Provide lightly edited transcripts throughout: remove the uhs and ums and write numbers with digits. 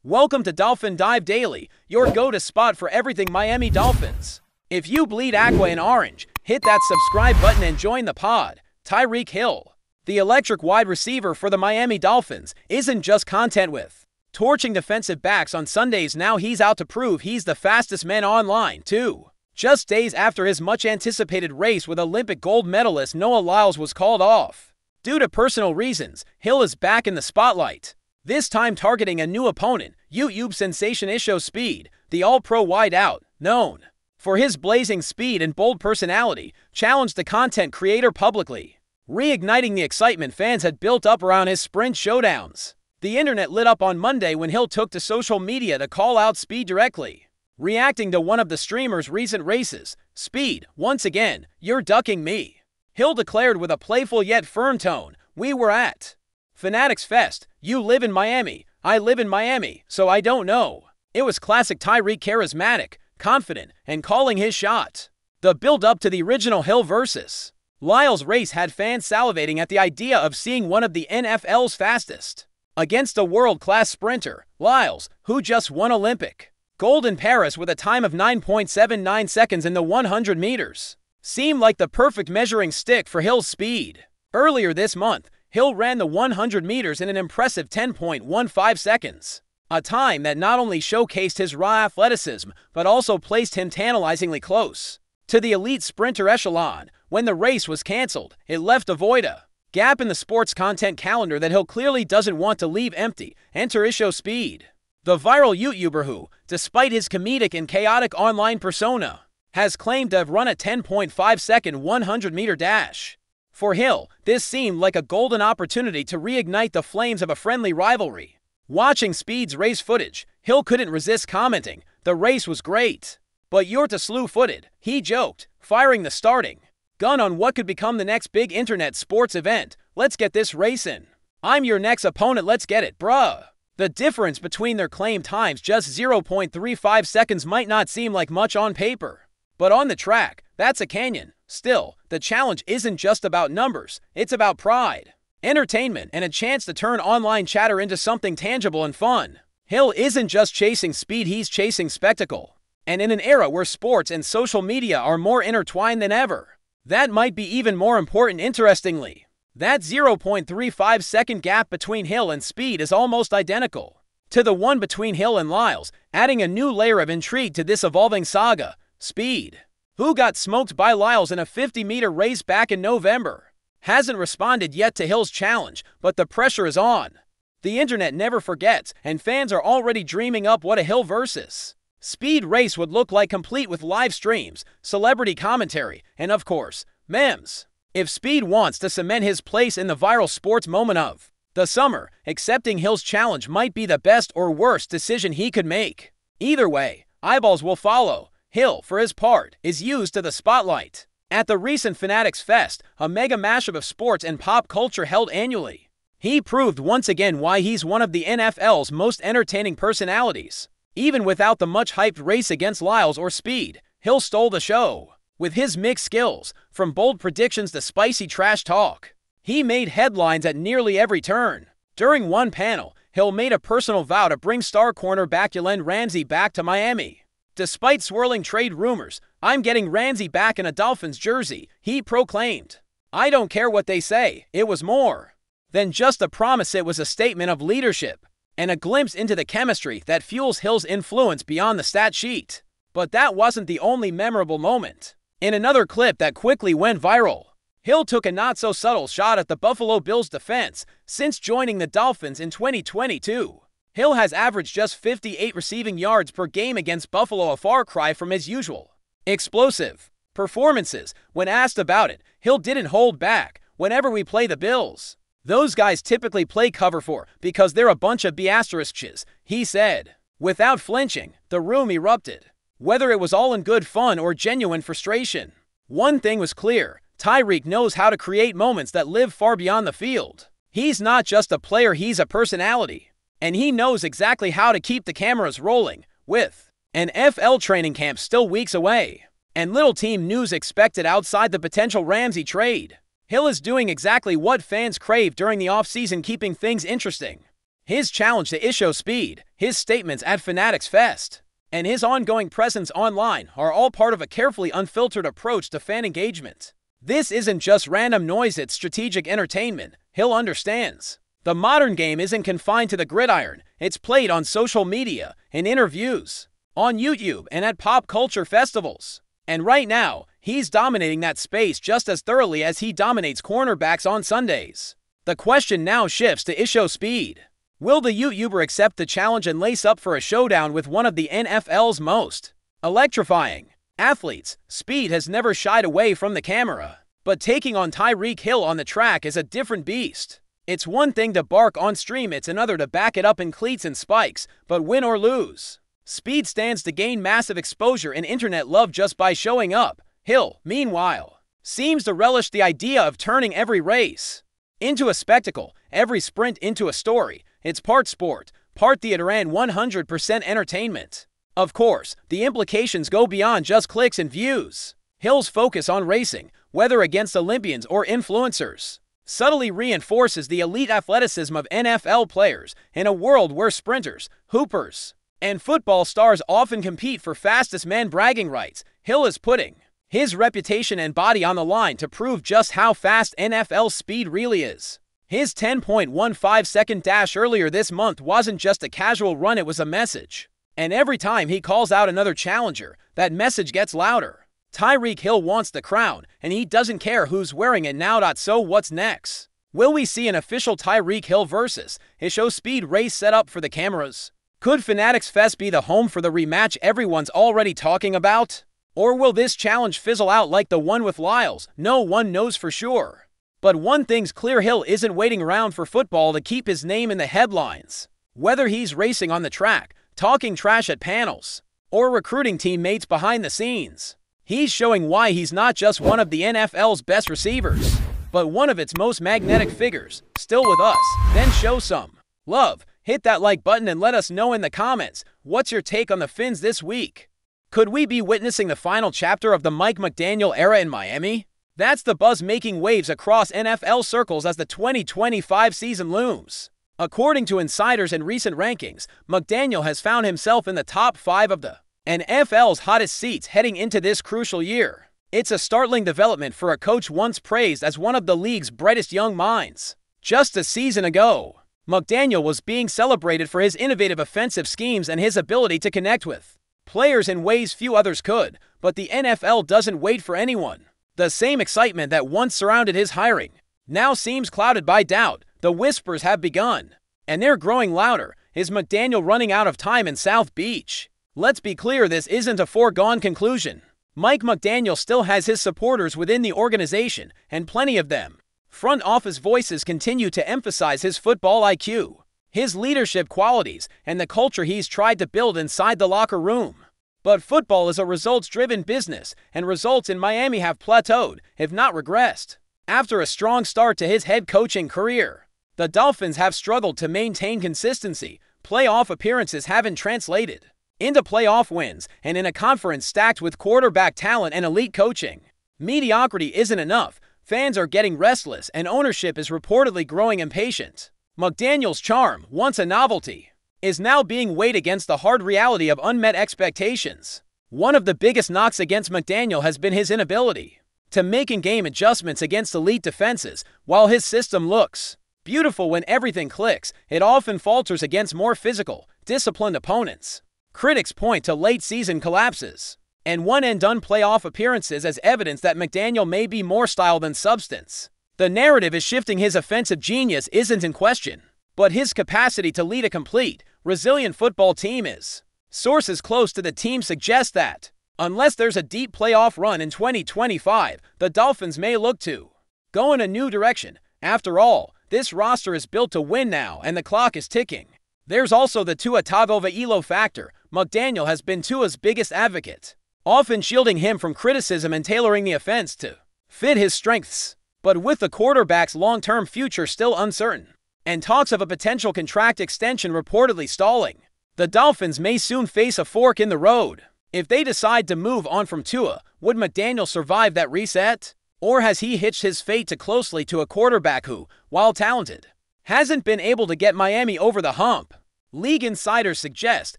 Welcome to Dolphin Dive Daily, your go-to spot for everything Miami Dolphins. If you bleed aqua and orange, hit that subscribe button and join the pod. Tyreek Hill, the electric wide receiver for the Miami Dolphins, isn't just content with torching defensive backs on Sundays. Now he's out to prove he's the fastest man online, too. Just days after his much-anticipated race with Olympic gold medalist Noah Lyles was called off due to personal reasons, Hill is back in the spotlight. This time targeting a new opponent, YouTube sensation Isho Speed, the all-pro wideout, known for his blazing speed and bold personality, challenged the content creator publicly, reigniting the excitement fans had built up around his sprint showdowns. The internet lit up on Monday when Hill took to social media to call out Speed directly. Reacting to one of the streamer's recent races, "Speed, once again, you're ducking me," Hill declared with a playful yet firm tone. "We were at Fanatics Fest. You live in Miami. I live in Miami, so I don't know." It was classic Tyreek, charismatic, confident, and calling his shot. The build-up to the original Hill versus Lyles race had fans salivating at the idea of seeing one of the NFL's fastest against a world-class sprinter, Lyles, who just won Olympic gold in Paris with a time of 9.79 seconds in the 100 meters. Seemed like the perfect measuring stick for Hill's speed. Earlier this month, Hill ran the 100 meters in an impressive 10.15 seconds, a time that not only showcased his raw athleticism, but also placed him tantalizingly close to the elite sprinter echelon. When the race was canceled, it left a void, a gap in the sports content calendar that Hill clearly doesn't want to leave empty. Enter Isho Speed, the viral YouTuber who, despite his comedic and chaotic online persona, has claimed to have run a 10.5-second 100-meter dash. For Hill, this seemed like a golden opportunity to reignite the flames of a friendly rivalry. Watching Speed's race footage, Hill couldn't resist commenting, "The race was great, but you're too slew-footed," he joked, firing the starting gun on what could become the next big internet sports event. "Let's get this race in. I'm your next opponent, let's get it, bruh." The difference between their claimed times, just 0.35 seconds, might not seem like much on paper, but on the track, that's a canyon. Still, the challenge isn't just about numbers, it's about pride, entertainment, and a chance to turn online chatter into something tangible and fun. Hill isn't just chasing speed, he's chasing spectacle. And in an era where sports and social media are more intertwined than ever, that might be even more important. Interestingly, that 0.35-second gap between Hill and Speed is almost identical to the one between Hill and Lyles, adding a new layer of intrigue to this evolving saga. Speed, who got smoked by Lyles in a 50-meter race back in November, hasn't responded yet to Hill's challenge, but the pressure is on. The internet never forgets, and fans are already dreaming up what a Hill versus Speed race would look like, complete with live streams, celebrity commentary, and of course, memes. If Speed wants to cement his place in the viral sports moment of the summer, accepting Hill's challenge might be the best or worst decision he could make. Either way, eyeballs will follow. Hill, for his part, is used to the spotlight at the recent Fanatics Fest, a mega mashup of sports and pop culture held annually. He proved once again why he's one of the NFL's most entertaining personalities. Even without the much-hyped race against Lyles or Speed, Hill stole the show. With his mixed skills, from bold predictions to spicy trash talk, he made headlines at nearly every turn. During one panel, Hill made a personal vow to bring star cornerback Jalen Ramsey back to Miami. Despite swirling trade rumors, "I'm getting Ramsey back in a Dolphins jersey," he proclaimed. "I don't care what they say." It was more than just a promise, it was a statement of leadership and a glimpse into the chemistry that fuels Hill's influence beyond the stat sheet. But that wasn't the only memorable moment. In another clip that quickly went viral, Hill took a not-so-subtle shot at the Buffalo Bills defense. Since joining the Dolphins in 2022, Hill has averaged just 58 receiving yards per game against Buffalo, a far cry from his usual explosive performances. When asked about it, Hill didn't hold back. "Whenever we play the Bills, those guys typically play cover 4 because they're a bunch of B****s," he said. Without flinching, the room erupted. Whether it was all in good fun or genuine frustration, one thing was clear: Tyreek knows how to create moments that live far beyond the field. He's not just a player, he's a personality. And he knows exactly how to keep the cameras rolling. With an FL training camp still weeks away, and little team news expected outside the potential Ramsey trade, Hill is doing exactly what fans crave during the offseason, keeping things interesting. His challenge to Isho Speed, his statements at Fanatics Fest, and his ongoing presence online are all part of a carefully unfiltered approach to fan engagement. This isn't just random noise, it's strategic entertainment. Hill understands. The modern game isn't confined to the gridiron. It's played on social media, in interviews, on YouTube, and at pop culture festivals. And right now, he's dominating that space just as thoroughly as he dominates cornerbacks on Sundays. The question now shifts to Isho Speed. Will the YouTuber accept the challenge and lace up for a showdown with one of the NFL's most electrifying athletes? Speed has never shied away from the camera, but taking on Tyreek Hill on the track is a different beast. It's one thing to bark on stream, it's another to back it up in cleats and spikes, but win or lose, Speed stands to gain massive exposure and internet love just by showing up. Hill, meanwhile, seems to relish the idea of turning every race into a spectacle, every sprint into a story. It's part sport, part theater, and 100% entertainment. Of course, the implications go beyond just clicks and views. Hill's focus on racing, whether against Olympians or influencers, subtly reinforces the elite athleticism of NFL players in a world where sprinters, hoopers, and football stars often compete for fastest man bragging rights. Hill is putting his reputation and body on the line to prove just how fast NFL Speed really is. His 10.15-second dash earlier this month wasn't just a casual run, it was a message. And every time he calls out another challenger, that message gets louder. Tyreek Hill wants the crown, and he doesn't care who's wearing it now. So what's next? Will we see an official Tyreek Hill versus Isho Speed race set up for the cameras? Could Fanatics Fest be the home for the rematch everyone's already talking about? Or will this challenge fizzle out like the one with Lyles? No one knows for sure. But one thing's clear, Hill isn't waiting around for football to keep his name in the headlines. Whether he's racing on the track, talking trash at panels, or recruiting teammates behind the scenes, he's showing why he's not just one of the NFL's best receivers, but one of its most magnetic figures. Still with us? Then show some love. Hit that like button and let us know in the comments, what's your take on the Fins this week? Could we be witnessing the final chapter of the Mike McDaniel era in Miami? That's the buzz making waves across NFL circles as the 2025 season looms. According to insiders and recent rankings, McDaniel has found himself in the top 5 of the NFL's hottest seats heading into this crucial year. It's a startling development for a coach once praised as one of the league's brightest young minds. Just a season ago, McDaniel was being celebrated for his innovative offensive schemes and his ability to connect with players in ways few others could, but the NFL doesn't wait for anyone. The same excitement that once surrounded his hiring now seems clouded by doubt. The whispers have begun, and they're growing louder. Is McDaniel running out of time in South Beach? Let's be clear, this isn't a foregone conclusion. Mike McDaniel still has his supporters within the organization, and plenty of them. Front office voices continue to emphasize his football IQ, his leadership qualities, and the culture he's tried to build inside the locker room. But football is a results-driven business, and results in Miami have plateaued, if not regressed. After a strong start to his head coaching career, the Dolphins have struggled to maintain consistency. Playoff appearances haven't translated into playoff wins, and in a conference stacked with quarterback talent and elite coaching, mediocrity isn't enough. Fans are getting restless, and ownership is reportedly growing impatient. McDaniel's charm, once a novelty, is now being weighed against the hard reality of unmet expectations. One of the biggest knocks against McDaniel has been his inability to make in-game adjustments against elite defenses. While his system looks beautiful when everything clicks, it often falters against more physical, disciplined opponents. Critics point to late-season collapses and one-and-done playoff appearances as evidence that McDaniel may be more style than substance. The narrative is shifting. His offensive genius isn't in question, but his capacity to lead a complete, resilient football team is. Sources close to the team suggest that, unless there's a deep playoff run in 2025, the Dolphins may look to go in a new direction. After all, this roster is built to win now, and the clock is ticking. There's also the Tua Tagovailoa factor. McDaniel has been Tua's biggest advocate, often shielding him from criticism and tailoring the offense to fit his strengths. But with the quarterback's long-term future still uncertain, and talks of a potential contract extension reportedly stalling, the Dolphins may soon face a fork in the road. If they decide to move on from Tua, would McDaniel survive that reset? Or has he hitched his fate too closely to a quarterback who, while talented, hasn't been able to get Miami over the hump. League insiders suggest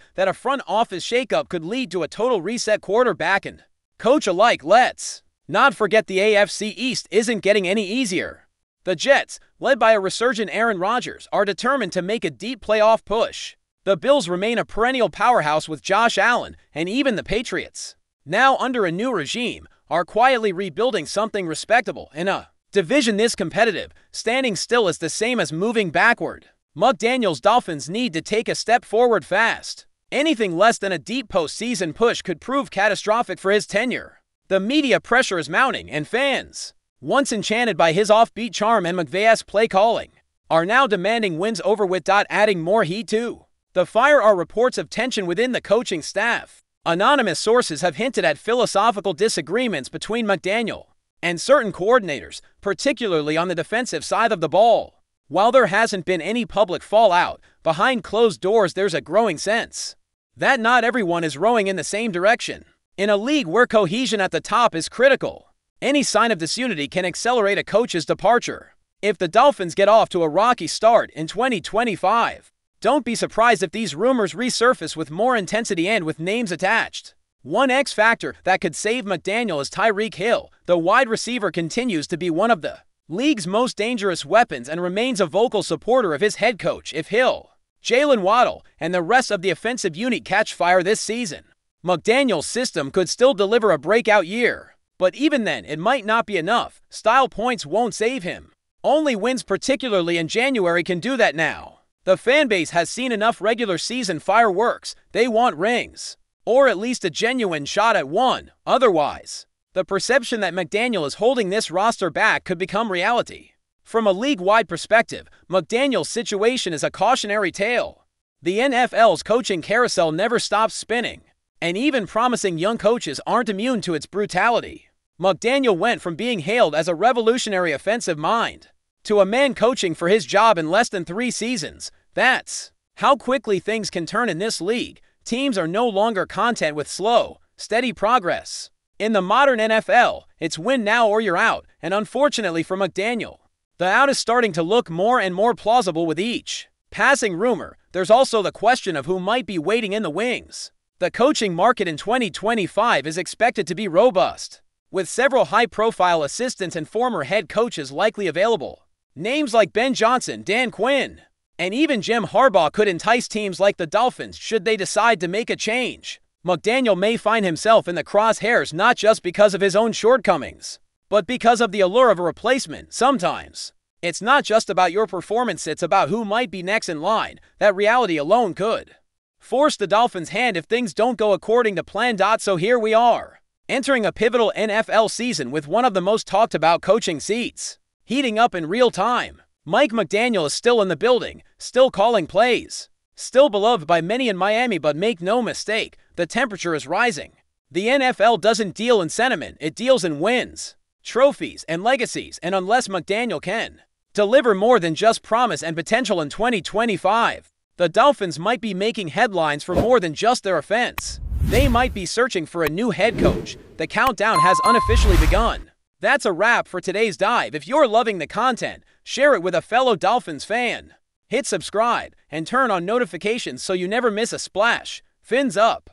that a front office shakeup could lead to a total reset quarterback and coach alike. Let's not forget the AFC East isn't getting any easier. The Jets, led by a resurgent Aaron Rodgers, are determined to make a deep playoff push. The Bills remain a perennial powerhouse with Josh Allen, and even the Patriots, now under a new regime, are quietly rebuilding something respectable in a division this competitive. Standing still is the same as moving backward. McDaniel's Dolphins need to take a step forward fast. Anything less than a deep postseason push could prove catastrophic for his tenure. The media pressure is mounting, and fans, once enchanted by his offbeat charm and McVay's play calling, are now demanding wins over with. Adding more heat to the fire are reports of tension within the coaching staff. Anonymous sources have hinted at philosophical disagreements between McDaniel and certain coordinators, particularly on the defensive side of the ball. While there hasn't been any public fallout, behind closed doors there's a growing sense that not everyone is rowing in the same direction. In a league where cohesion at the top is critical, any sign of disunity can accelerate a coach's departure. If the Dolphins get off to a rocky start in 2025, don't be surprised if these rumors resurface with more intensity and with names attached. One X factor that could save McDaniel is Tyreek Hill. The wide receiver continues to be one of the league's most dangerous weapons and remains a vocal supporter of his head coach. If Hill, Jalen Waddle, and the rest of the offensive unit catch fire this season, McDaniel's system could still deliver a breakout year. But even then, it might not be enough. Style points won't save him. Only wins, particularly in January, can do that now. The fanbase has seen enough regular season fireworks. They want rings, or at least a genuine shot at one. Otherwise, the perception that McDaniel is holding this roster back could become reality. From a league-wide perspective, McDaniel's situation is a cautionary tale. The NFL's coaching carousel never stops spinning, and even promising young coaches aren't immune to its brutality. McDaniel went from being hailed as a revolutionary offensive mind to a man coaching for his job in less than 3 seasons. That's how quickly things can turn in this league. Teams are no longer content with slow, steady progress. In the modern NFL, it's win now or you're out, and unfortunately for McDaniel, the out is starting to look more and more plausible with each passing rumor. There's also the question of who might be waiting in the wings. The coaching market in 2025 is expected to be robust, with several high-profile assistants and former head coaches likely available. Names like Ben Johnson, Dan Quinn, and even Jim Harbaugh could entice teams like the Dolphins should they decide to make a change. McDaniel may find himself in the crosshairs not just because of his own shortcomings, but because of the allure of a replacement. Sometimes, it's not just about your performance, it's about who might be next in line. That reality alone could force the Dolphins' hand if things don't go according to plan. So here we are, entering a pivotal NFL season with one of the most talked about coaching seats heating up in real time. Mike McDaniel is still in the building, still calling plays, still beloved by many in Miami, but make no mistake, the temperature is rising. The NFL doesn't deal in sentiment, it deals in wins, trophies, and legacies, and unless McDaniel can deliver more than just promise and potential in 2025, the Dolphins might be making headlines for more than just their offense. They might be searching for a new head coach. The countdown has unofficially begun. That's a wrap for today's dive. If you're loving the content, share it with a fellow Dolphins fan. Hit subscribe and turn on notifications so you never miss a splash. Fins up.